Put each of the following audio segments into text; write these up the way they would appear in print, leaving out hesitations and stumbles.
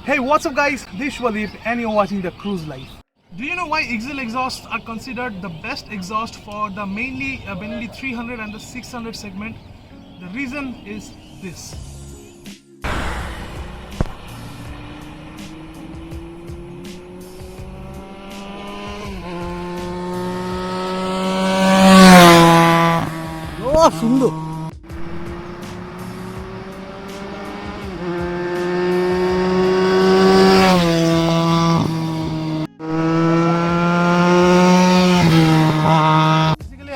Hey, what's up guys? This is Shwadeep and you're watching the Cruise Life. Do you know why IXIL exhausts are considered the best exhaust for the mainly Benelli 300 and the 600 segment? The reason is this. Oh, সুন্দর।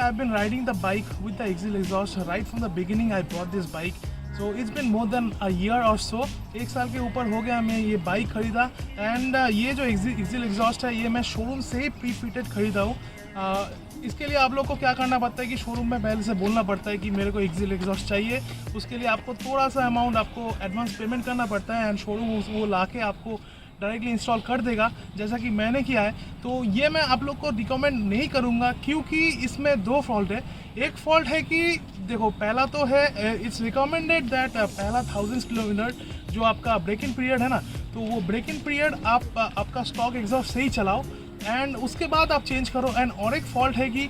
I've been riding the bike with the IXIL exhaust right from the beginning. I bought this bike, so it's been more than a year or so. एक साल के ऊपर हो गया मैं ये bike खरीदा एंड ये जो IXIL exhaust है ये मैं शोरूम से ही प्री फिटेड खरीदा हूँ। इसके लिए आप लोग को क्या करना पड़ता है कि शोरूम में पहले से बोलना पड़ता है कि मेरे को IXIL exhaust चाहिए। उसके लिए आपको थोड़ा सा अमाउंट आपको एडवांस पेमेंट करना पड़ता है एंड शोरूम वो ला के आपको डायरेक्टली इंस्टॉल कर देगा, जैसा कि मैंने किया है। तो ये मैं आप लोग को रिकमेंड नहीं करूँगा क्योंकि इसमें दो फॉल्ट है। एक फॉल्ट है कि देखो, पहला तो है इट्स रिकमेंडेड दैट पहला 1000 किलोमीटर जो आपका ब्रेक इन पीरियड है ना, तो वो ब्रेक इन पीरियड आप आपका स्टॉक एग्जॉस्ट से ही चलाओ एंड उसके बाद आप चेंज करो। एंड और एक फॉल्ट है कि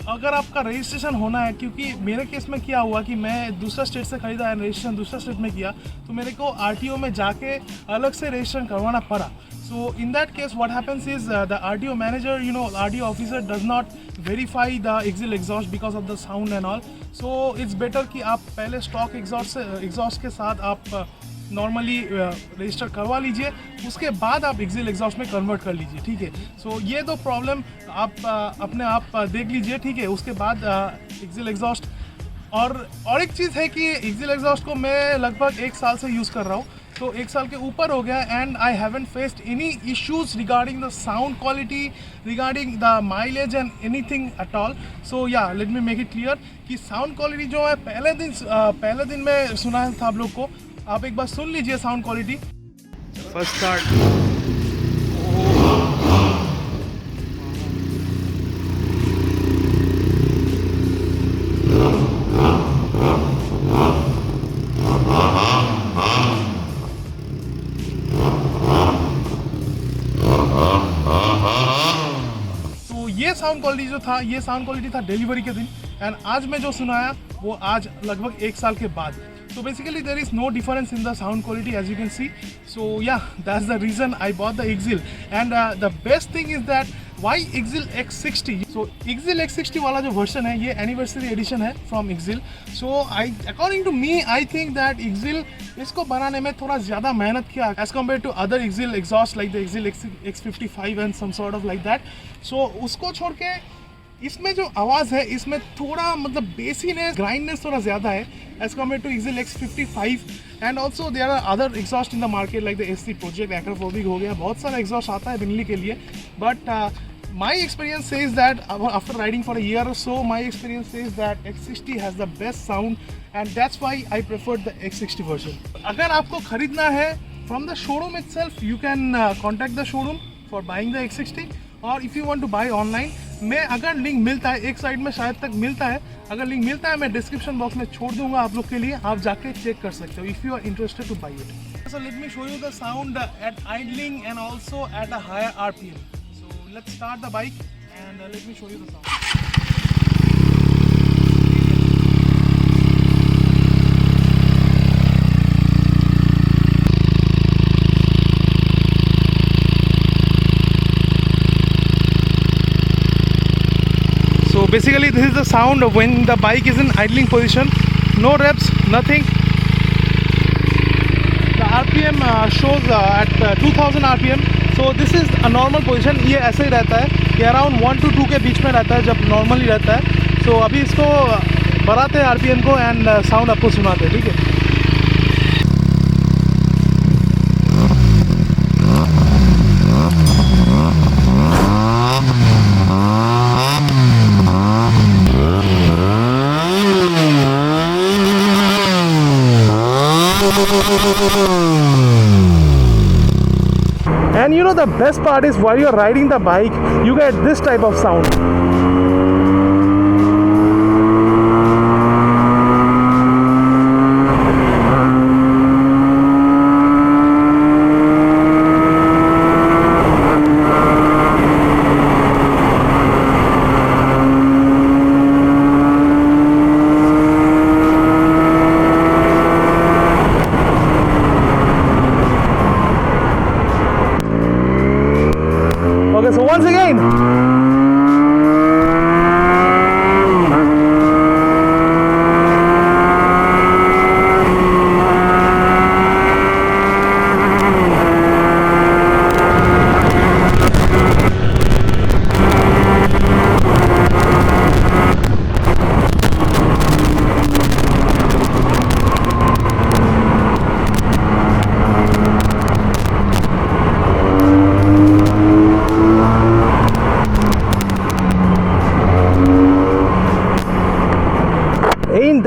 अगर आपका रजिस्ट्रेशन होना है, क्योंकि मेरे केस में क्या हुआ कि मैं दूसरा स्टेट से खरीदा एंड रजिस्ट्रेशन दूसरा स्टेट में किया, तो मेरे को आरटीओ में जाके अलग से रजिस्ट्रेशन करवाना पड़ा। So in that case what happens is the RTO manager RTO officer does not verify the IXIL exhaust because of the sound and all. So it's better कि आप पहले स्टॉक एग्जॉस्ट के साथ आप नॉर्मली रजिस्टर करवा लीजिए, उसके बाद आप IXIL exhaust में कन्वर्ट कर लीजिए, ठीक है। सो ये दो प्रॉब्लम आप अपने आप देख लीजिए, ठीक है। उसके बाद IXIL exhaust और एक चीज़ है कि IXIL exhaust को मैं लगभग 1 साल से यूज़ कर रहा हूँ, तो 1 साल के ऊपर हो गया and I haven't faced any issues regarding the sound quality, regarding the mileage and anything at all. So yeah let me make it clear कि साउंड क्वालिटी जो है पहले दिन में सुना था आप लोग को, आप एक बार सुन लीजिए साउंड क्वालिटी। फर्स्ट स्टार्ट, तो ये साउंड क्वालिटी जो था, ये साउंड क्वालिटी था डिलीवरी के दिन एंड आज मैं जो सुनाया वो आज लगभग 1 साल के बाद। So basically there is no difference in the sound quality as you can see. So yeah, that's the reason I bought the IXIL and the best thing is that why IXIL X60. So IXIL X60 वाला जो version है ये anniversary edition है from IXIL. So according to me I think that IXIL इसको बनाने में थोड़ा ज़्यादा मेहनत किया as compared to other IXIL exhaust like the IXIL X55 and some sort of like that. So उसको छोड़ के इसमें जो आवाज़ है इसमें थोड़ा मतलब बेसीनेस, ग्राइंडनेस थोड़ा ज़्यादा है as compare to IXIL X55 and also there are other exhaust in the market like the SC project, acrophobic हो गया, बहुत सारा एग्जॉस्ट आता है बेनली के लिए। But my experience says that after riding for a year और so my experience says that X60 has the best sound and that's why I prefer the X60 version. अगर आपको खरीदना है from the showroom itself you can contact the showroom for buying the X60 और if you want to buy online, मैं अगर link मिलता है एक साइड में शायद तक मिलता है, अगर लिंक मिलता है मैं डिस्क्रिप्शन बॉक्स में छोड़ दूंगा आप लोग के लिए, आप जाके चेक कर सकते हो if you are interested to buy it. So let me show you the sound at idling and also at a higher RPM। So let's start the bike and let me show you the sound. So basically this is the sound when the bike is in idling position, no revs, nothing. The RPM shows at 2000 RPM. So this is a normal position, ये ऐसे ही रहता है, ये around 1 to 2 के बीच में रहता है जब नॉर्मली रहता है। So अभी इसको बढ़ाते हैं RPM को एंड साउंड आपको सुनाते हैं, ठीक है। And you know the best part is while you're riding the bike, you get this type of sound.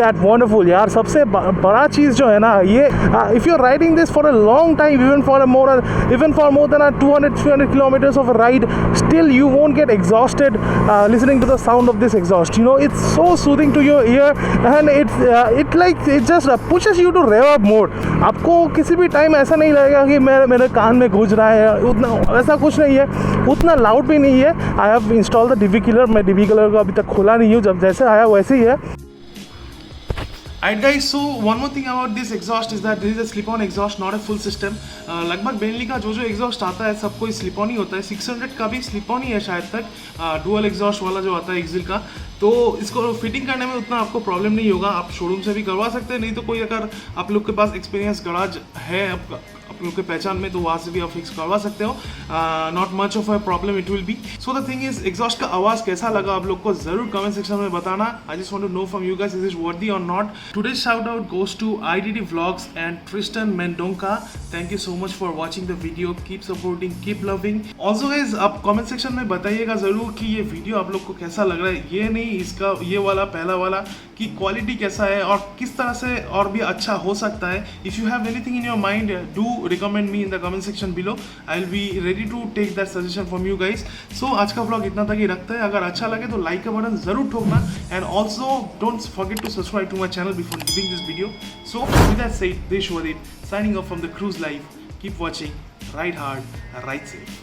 That wonderful यार. सबसे बड़ा चीज़ जो है ना ये, if you are riding this for a long time, even for more than 200-300 kilometers of a ride, still you won't get exhausted listening to the sound of this exhaust. You know, it's so soothing to your ear, and it just pushes you to rev up more. आपको किसी भी time ऐसा नहीं लगेगा कि मेरे कान में गूंज रहा है, उतना ऐसा कुछ नहीं है, उतना लाउड भी नहीं है. I have install the DV killer. मैं DV किलर को अभी तक खोला नहीं हूँ, जब जैसे आया वैसे ही है. Alright guys, so one more thing about this exhaust is that this is a slip-on exhaust, not a full system. लगभग बेनली का जो exhaust आता है सब कोई slip-on ही होता है. 600 का भी slip-on ही है शायद तक, dual exhaust वाला जो आता है IXIL का. तो इसको फिटिंग करने में उतना आपको प्रॉब्लम नहीं होगा. आप शोरूम से भी करवा सकते हैं, नहीं तो कोई अगर आप लोग के पास एक्सपीरियंस गराज है आप लोग के पहचान में तो वहाँ से भी आप फिक्स करवा सकते हो. Not much of a problem it will be. So the thing is, exhaust का आवाज़ कैसा लगा आप लोग को ज़रूर कमेंट सेक्शन में बताना. I just want to know from you guys, is it worthy और not. Today's shout out goes to IDD vlogs and Tristan Mendonca. Thank you so much for watching the video. Keep supporting, keep loving. Also guys, आप comment section में बताइएगा ज़रूर कि ये video आप लोग को कैसा लग रहा है. ये नहीं, इसका ये वाला पहला वाला कि क्वालिटी कैसा है और किस तरह से और भी अच्छा हो सकता है. If you have anything in your mind, do recommend me in the comment section below. I will be ready to take that suggestion from you guys. So आज का व्लॉग इतना तक ही रखते हैं. अगर अच्छा लगे तो लाइक का बटन जरूर ठोकना, and also don't forget to subscribe to my channel before leaving this video. So with that said, this was it, signing off from the cruise life. Keep watching, ride hard, ride safe.